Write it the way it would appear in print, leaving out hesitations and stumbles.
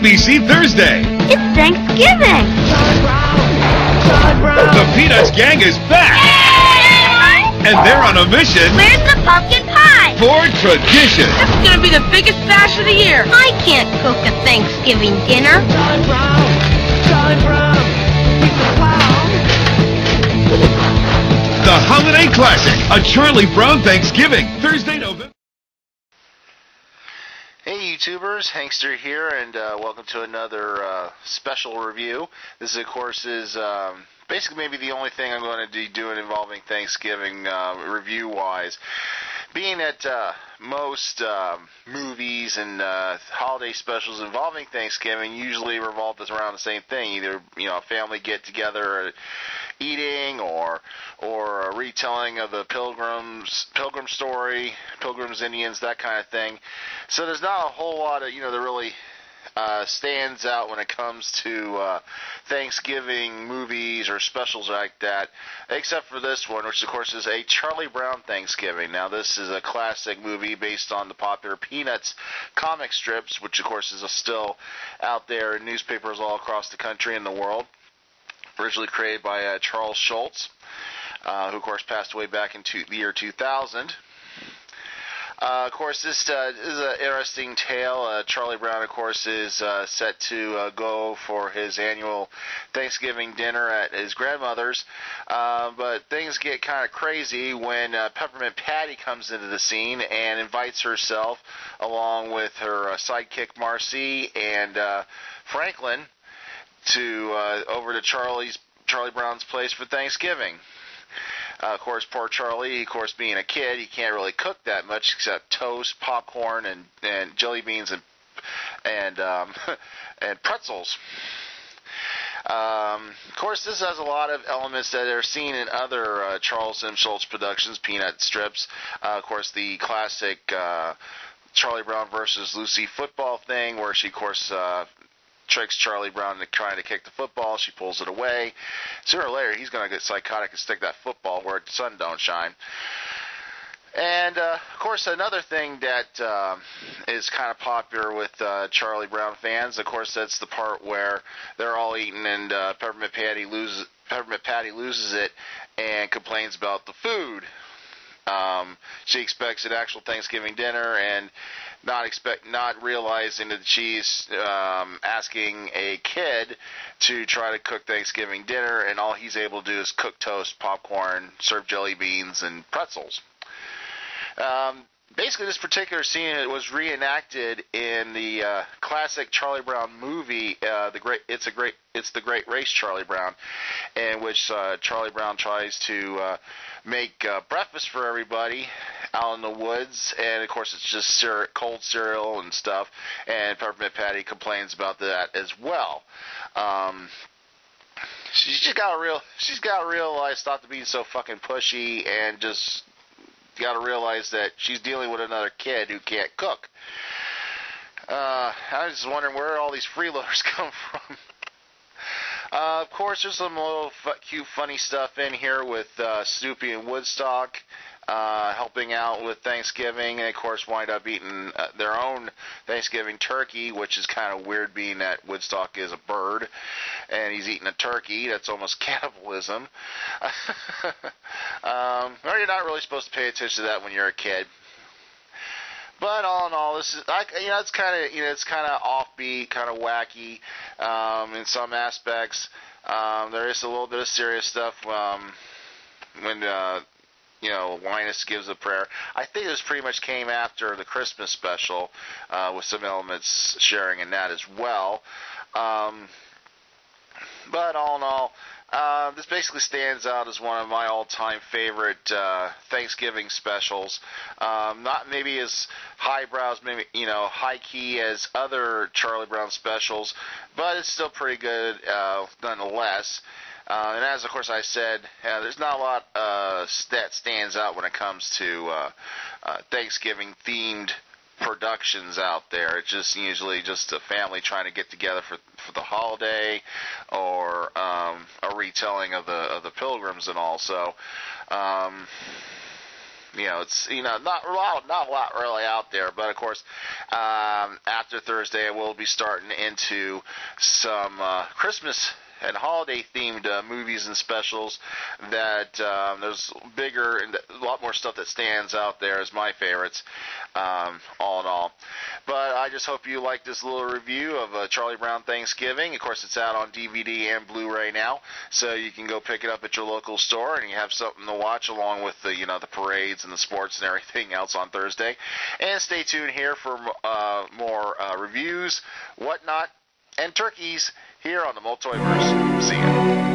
ABC Thursday. It's Thanksgiving. The Peanuts gang is back. And they're on a mission. Where's the pumpkin pie? For tradition. This is going to be the biggest bash of the year. I can't cook a Thanksgiving dinner. The Holiday Classic, a Charlie Brown Thanksgiving, Thursday, November. Hey YouTubers, Hankster here, and welcome to another special review. This, of course, is basically maybe the only thing I'm going to be doing involving Thanksgiving review-wise. Being that most movies and holiday specials involving Thanksgiving usually revolve around the same thing, either a family get-together, eating, or a retelling of the Pilgrim story, Pilgrims, Indians, that kind of thing. So there's not a whole lot of that really stands out when it comes to Thanksgiving movies or specials like that, except for this one, which of course is a Charlie Brown Thanksgiving. Now this is a classic movie based on the popular Peanuts comic strips, which of course is still out there in newspapers all across the country and the world. Originally created by Charles Schulz, who of course passed away back in the year 2000. Of course, this is an interesting tale. Charlie Brown, of course, is set to go for his annual Thanksgiving dinner at his grandmother's, but things get kind of crazy when Peppermint Patty comes into the scene and invites herself, along with her sidekick Marcy and Franklin, to over to Charlie Brown's place for Thanksgiving. Of course, poor Charlie, of course, being a kid, he can't really cook that much except toast, popcorn, and jelly beans and pretzels. Of course, this has a lot of elements that are seen in other Charles M. Schulz productions, Peanut strips. Of course, the classic Charlie Brown versus Lucy football thing, where she, of course, tricks Charlie Brown into trying to kick the football. She pulls it away. Sooner or later, he's going to get psychotic and stick that football where the sun don't shine. And, of course, another thing that is kind of popular with Charlie Brown fans, of course, that's the part where they're all eating and Peppermint Patty loses it and complains about the food. She expects an actual Thanksgiving dinner and not realizing that she's asking a kid to try to cook Thanksgiving dinner, and all he's able to do is cook toast, popcorn, serve jelly beans, and pretzels. Basically, this particular scene was reenacted in the classic Charlie Brown movie, It's the Great Race, Charlie Brown, in which Charlie Brown tries to make breakfast for everybody out in the woods, and of course it's just cold cereal and stuff, and Peppermint Patty complains about that as well. She's got to realize stop being so fucking pushy, and just got to realize that she's dealing with another kid who can't cook. I was just wondering where all these freeloaders come from. Of course, there's some little cute, funny stuff in here with Snoopy and Woodstock helping out with Thanksgiving, and of course wind up eating their own Thanksgiving turkey, which is kind of weird being that Woodstock is a bird, and he's eating a turkey. That's almost cannibalism. Or you're not really supposed to pay attention to that when you're a kid. But all in all, this is it's kind of offbeat, kind of wacky in some aspects. There is a little bit of serious stuff when Linus gives a prayer. I think this pretty much came after the Christmas special, with some elements sharing in that as well. But all in all, this basically stands out as one of my all-time favorite Thanksgiving specials. Not maybe as highbrow, maybe high-key as other Charlie Brown specials, but it's still pretty good nonetheless. And as, of course, I said, there's not a lot that stands out when it comes to Thanksgiving-themed productions out there. It's just usually just a family trying to get together for the holiday, or a retelling of the Pilgrims and all. So it's not a lot really out there, but of course after Thursday I will be starting into some Christmas and holiday-themed movies and specials that there's bigger and a lot more stuff that stands out there as my favorites, all in all. But I just hope you like this little review of Charlie Brown Thanksgiving. Of course, it's out on DVD and Blu-ray now, so you can go pick it up at your local store and you have something to watch along with the the parades and the sports and everything else on Thursday. And stay tuned here for more reviews, whatnot, and turkeys here on the Multiverse. See ya.